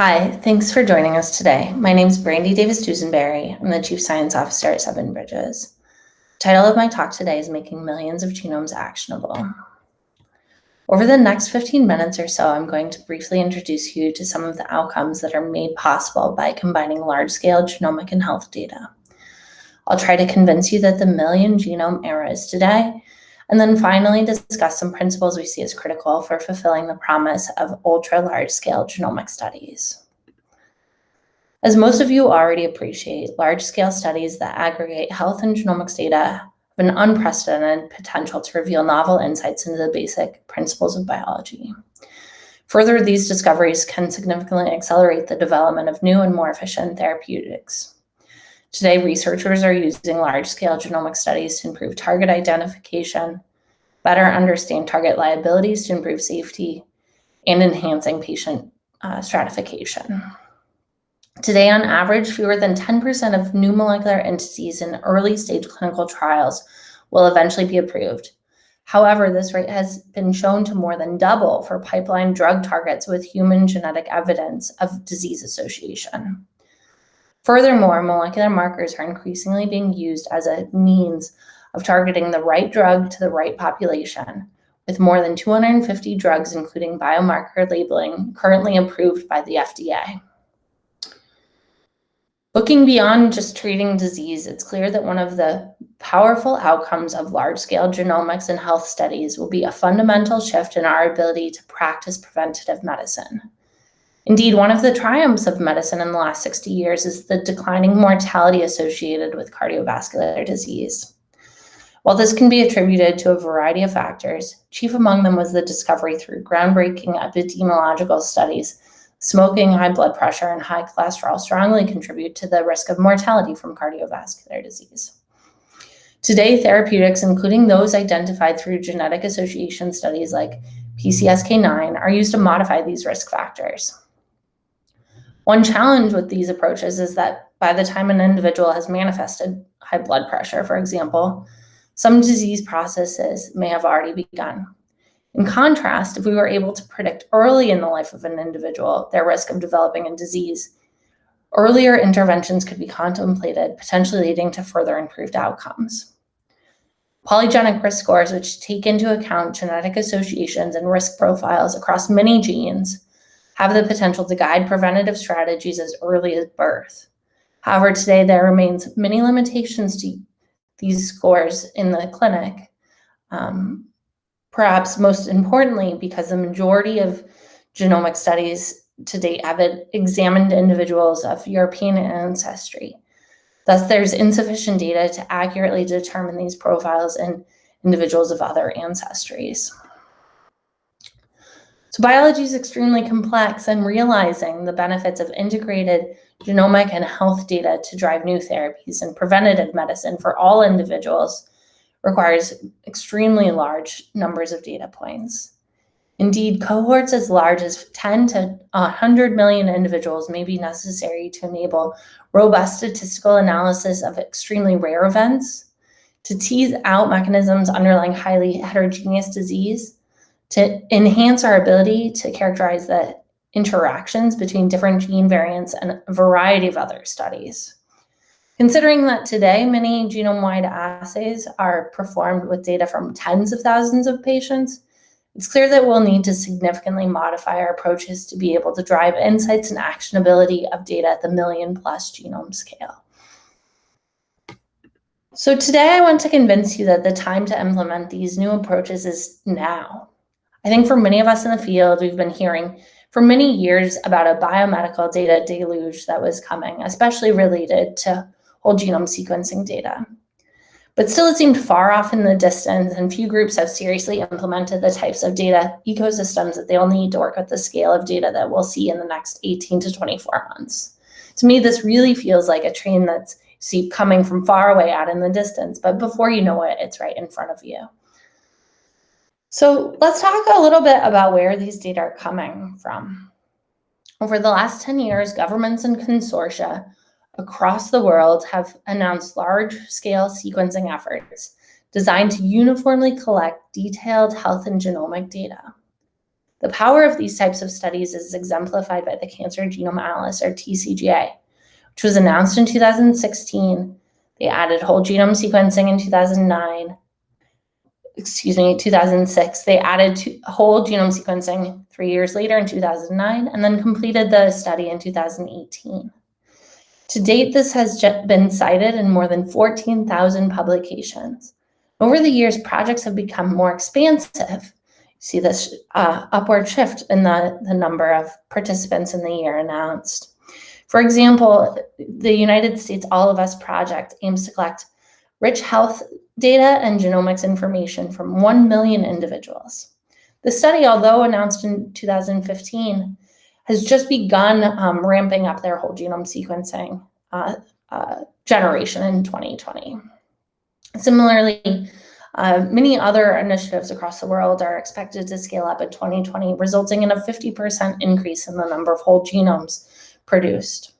Hi, thanks for joining us today. My name is Brandi Davis-Dusenbery. I'm the Chief Science Officer at Seven Bridges. The title of my talk today is Making Millions of Genomes Actionable. Over the next 15 minutes or so, I'm going to briefly introduce you to some of the outcomes that are made possible by combining large-scale genomic and health data. I'll try to convince you that the million genome era is today, and then finally discuss some principles we see as critical for fulfilling the promise of ultra-large-scale genomic studies. As most of you already appreciate, large-scale studies that aggregate health and genomics data have an unprecedented potential to reveal novel insights into the basic principles of biology. Further, these discoveries can significantly accelerate the development of new and more efficient therapeutics. Today, researchers are using large-scale genomic studies to improve target identification, better understand target liabilities to improve safety, and enhancing patient stratification. Today, on average, fewer than 10% of new molecular entities in early-stage clinical trials will eventually be approved. However, this rate has been shown to more than double for pipeline drug targets with human genetic evidence of disease association. Furthermore, molecular markers are increasingly being used as a means of targeting the right drug to the right population, with more than 250 drugs, including biomarker labeling, currently approved by the FDA. Looking beyond just treating disease, it's clear that one of the powerful outcomes of large-scale genomics and health studies will be a fundamental shift in our ability to practice preventative medicine. Indeed, one of the triumphs of medicine in the last 60 years is the declining mortality associated with cardiovascular disease. While this can be attributed to a variety of factors, chief among them was the discovery through groundbreaking epidemiological studies, smoking, high blood pressure, and high cholesterol strongly contribute to the risk of mortality from cardiovascular disease. Today, therapeutics, including those identified through genetic association studies like PCSK9, are used to modify these risk factors. One challenge with these approaches is that by the time an individual has manifested high blood pressure, for example, some disease processes may have already begun. In contrast, if we were able to predict early in the life of an individual their risk of developing a disease, earlier interventions could be contemplated, potentially leading to further improved outcomes. Polygenic risk scores, which take into account genetic associations and risk profiles across many genes, have the potential to guide preventative strategies as early as birth. However, today there remains many limitations to these scores in the clinic, perhaps most importantly because the majority of genomic studies to date have examined individuals of European ancestry. Thus, there's insufficient data to accurately determine these profiles in individuals of other ancestries. So biology is extremely complex, and realizing the benefits of integrated genomic and health data to drive new therapies and preventative medicine for all individuals requires extremely large numbers of data points. Indeed, cohorts as large as 10 to 100 million individuals may be necessary to enable robust statistical analysis of extremely rare events, to tease out mechanisms underlying highly heterogeneous disease, to enhance our ability to characterize the interactions between different gene variants and a variety of other studies. Considering that today many genome-wide assays are performed with data from tens of thousands of patients, it's clear that we'll need to significantly modify our approaches to be able to drive insights and actionability of data at the million-plus genome scale. So today I want to convince you that the time to implement these new approaches is now. I think for many of us in the field, we've been hearing for many years about a biomedical data deluge that was coming, especially related to whole genome sequencing data. But still, it seemed far off in the distance, and few groups have seriously implemented the types of data ecosystems that they'll need to work at the scale of data that we'll see in the next 18 to 24 months. To me, this really feels like a train that's coming from far away out in the distance, but before you know it, it's right in front of you. So let's talk a little bit about where these data are coming from. Over the last 10 years, governments and consortia across the world have announced large-scale sequencing efforts designed to uniformly collect detailed health and genomic data. The power of these types of studies is exemplified by the Cancer Genome Atlas, or TCGA, which was announced in 2016. They added whole genome sequencing in 2006. They added whole genome sequencing 3 years later in 2009, and then completed the study in 2018. To date, this has been cited in more than 14,000 publications. Over the years, projects have become more expansive. You see this upward shift in the number of participants in the year announced. For example, the United States All of Us project aims to collect rich health data and genomics information from 1 million individuals. The study, although announced in 2015, has just begun ramping up their whole genome sequencing generation in 2020. Similarly, many other initiatives across the world are expected to scale up in 2020, resulting in a 50% increase in the number of whole genomes produced.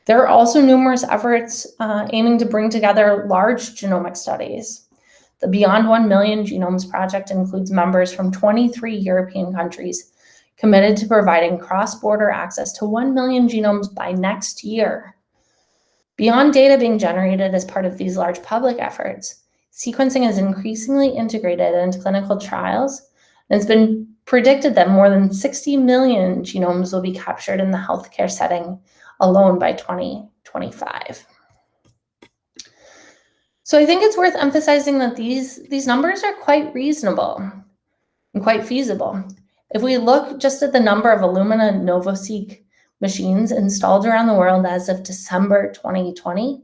There are also numerous efforts aiming to bring together large genomic studies. The Beyond 1 Million Genomes project includes members from 23 European countries committed to providing cross-border access to 1 million genomes by next year. Beyond data being generated as part of these large public efforts, sequencing is increasingly integrated into clinical trials, and it's been predicted that more than 60 million genomes will be captured in the healthcare setting alone by 2025. So I think it's worth emphasizing that these numbers are quite reasonable and quite feasible. If we look just at the number of Illumina NovoSeq machines installed around the world as of December 2020,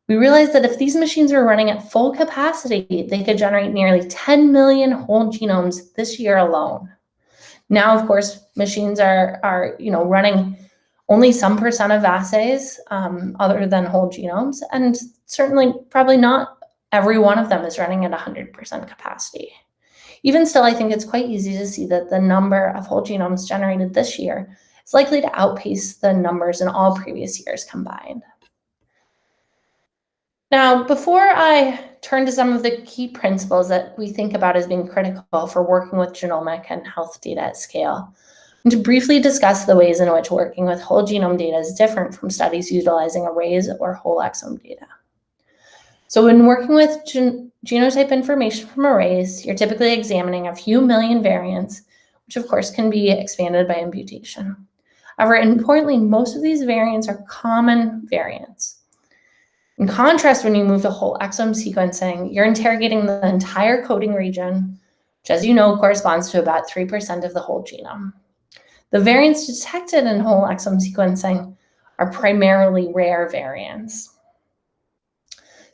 we realize that if these machines were running at full capacity, they could generate nearly 10 million whole genomes this year alone. Now, of course, machines are running only some percent of assays other than whole genomes, and certainly probably not every one of them is running at 100% capacity. Even still, I think it's quite easy to see that the number of whole genomes generated this year is likely to outpace the numbers in all previous years combined. Now, before I turn to some of the key principles that we think about as being critical for working with genomic and health data at scale, and to briefly discuss the ways in which working with whole genome data is different from studies utilizing arrays or whole exome data. So when working with genotype information from arrays, you're typically examining a few million variants, which of course can be expanded by imputation. However, importantly, most of these variants are common variants. In contrast, when you move to whole exome sequencing, you're interrogating the entire coding region, which, as you know, corresponds to about 3% of the whole genome. The variants detected in whole exome sequencing are primarily rare variants.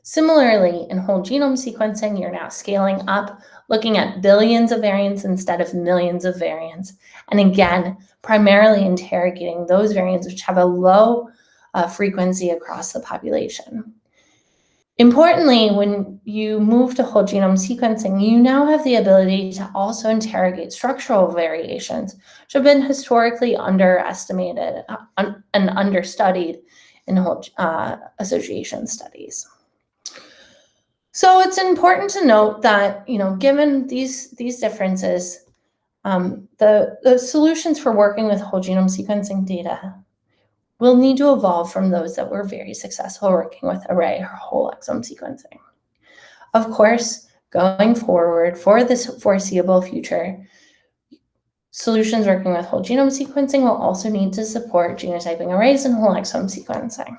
Similarly, in whole genome sequencing, you're now scaling up, looking at billions of variants instead of millions of variants, and again, primarily interrogating those variants which have a low frequency across the population. Importantly, when you move to whole genome sequencing, you now have the ability to also interrogate structural variations, which have been historically underestimated and understudied in whole association studies. So it's important to note that, given these differences, the solutions for working with whole genome sequencing data will need to evolve from those that were very successful working with array or whole exome sequencing. Of course, going forward for this foreseeable future, solutions working with whole genome sequencing will also need to support genotyping arrays and whole exome sequencing.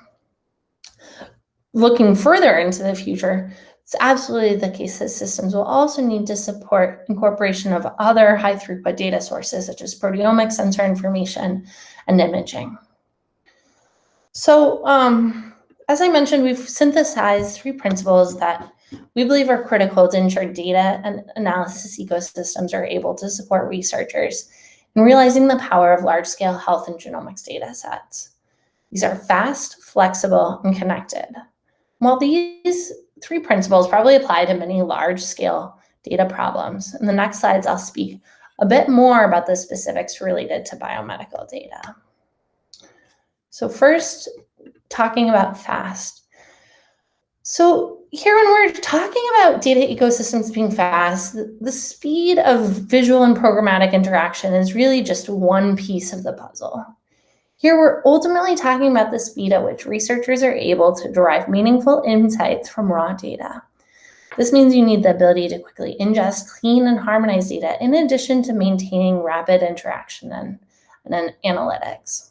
Looking further into the future, it's absolutely the case that systems will also need to support incorporation of other high throughput data sources such as proteomic sensor information and imaging. So as I mentioned, we've synthesized 3 principles that we believe are critical to ensure data and analysis ecosystems are able to support researchers in realizing the power of large-scale health and genomics data sets. These are fast, flexible, and connected. While these 3 principles probably apply to many large-scale data problems, in the next slides I'll speak a bit more about the specifics related to biomedical data. So first, talking about fast. So here, when we're talking about data ecosystems being fast, the speed of visual and programmatic interaction is really just one piece of the puzzle. Here, we're ultimately talking about the speed at which researchers are able to derive meaningful insights from raw data. This means you need the ability to quickly ingest, clean, and harmonize data, in addition to maintaining rapid interaction and analytics.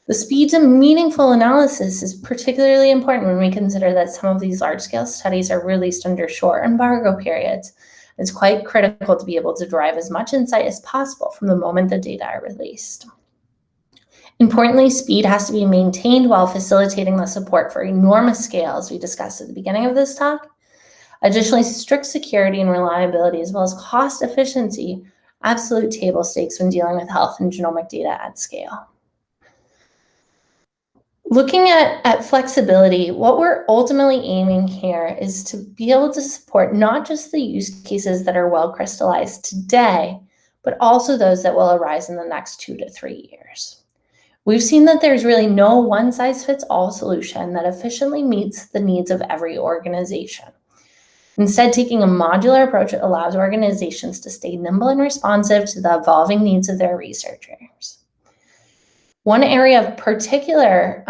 The speed to meaningful analysis is particularly important when we consider that some of these large-scale studies are released under short embargo periods. It's quite critical to be able to derive as much insight as possible from the moment the data are released. Importantly, speed has to be maintained while facilitating the support for enormous scale, as we discussed at the beginning of this talk. Additionally, strict security and reliability, as well as cost efficiency, absolute table stakes when dealing with health and genomic data at scale. Looking at flexibility, what we're ultimately aiming here is to be able to support not just the use cases that are well crystallized today, but also those that will arise in the next 2 to 3 years. We've seen that there's really no one-size-fits-all solution that efficiently meets the needs of every organization. Instead, taking a modular approach allows organizations to stay nimble and responsive to the evolving needs of their researchers. One area of particular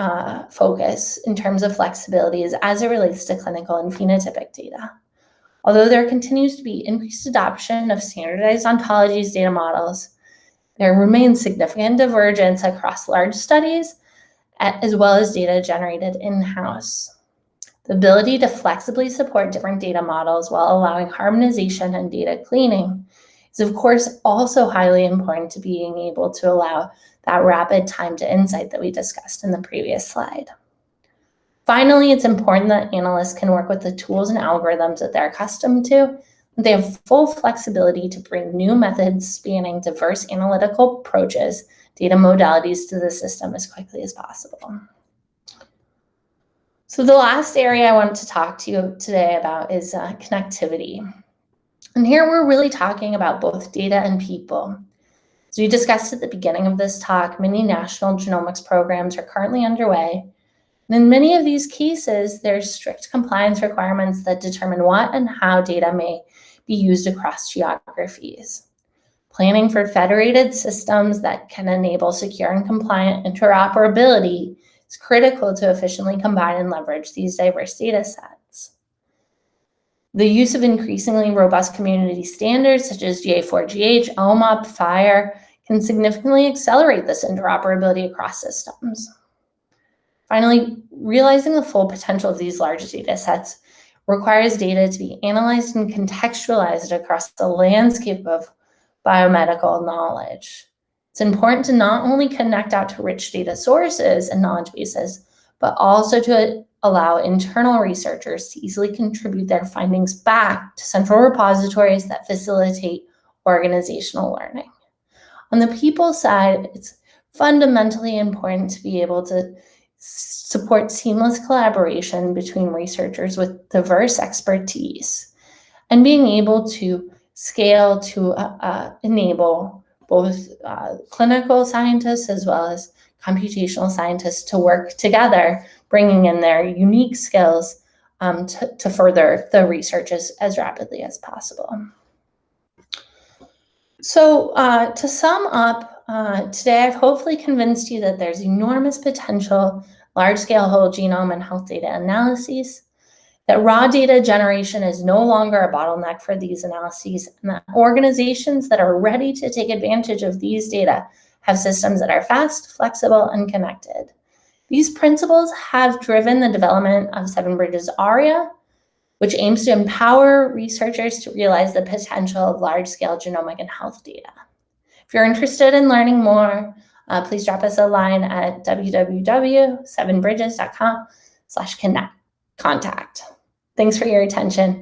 focus in terms of flexibility is as it relates to clinical and phenotypic data. Although there continues to be increased adoption of standardized ontologies data models, there remains significant divergence across large studies, as well as data generated in-house. The ability to flexibly support different data models while allowing harmonization and data cleaning is, of course, also highly important to being able to allow that rapid time to insight that we discussed in the previous slide. Finally, it's important that analysts can work with the tools and algorithms that they're accustomed to. They have full flexibility to bring new methods spanning diverse analytical approaches, data modalities to the system as quickly as possible. So the last area I wanted to talk to you today about is connectivity. And here we're really talking about both data and people. As we discussed at the beginning of this talk, many national genomics programs are currently underway. And in many of these cases, there's strict compliance requirements that determine what and how data may be used across geographies. Planning for federated systems that can enable secure and compliant interoperability is critical to efficiently combine and leverage these diverse data sets. The use of increasingly robust community standards such as GA4GH, OMUP, FHIR can significantly accelerate this interoperability across systems. Finally, realizing the full potential of these large data sets requires data to be analyzed and contextualized across the landscape of biomedical knowledge. It's important to not only connect out to rich data sources and knowledge bases, but also to allow internal researchers to easily contribute their findings back to central repositories that facilitate organizational learning. On the people side, it's fundamentally important to be able to support seamless collaboration between researchers with diverse expertise and being able to scale to enable both clinical scientists as well as computational scientists to work together, bringing in their unique skills to further the research as rapidly as possible. So to sum up, today I've hopefully convinced you that there's enormous potential, large-scale whole genome and health data analyses, that raw data generation is no longer a bottleneck for these analyses, and that organizations that are ready to take advantage of these data have systems that are fast, flexible, and connected. These principles have driven the development of Seven Bridges ARIA, which aims to empower researchers to realize the potential of large-scale genomic and health data. If you're interested in learning more, please drop us a line at www.sevenbridges.com/contact. Thanks for your attention.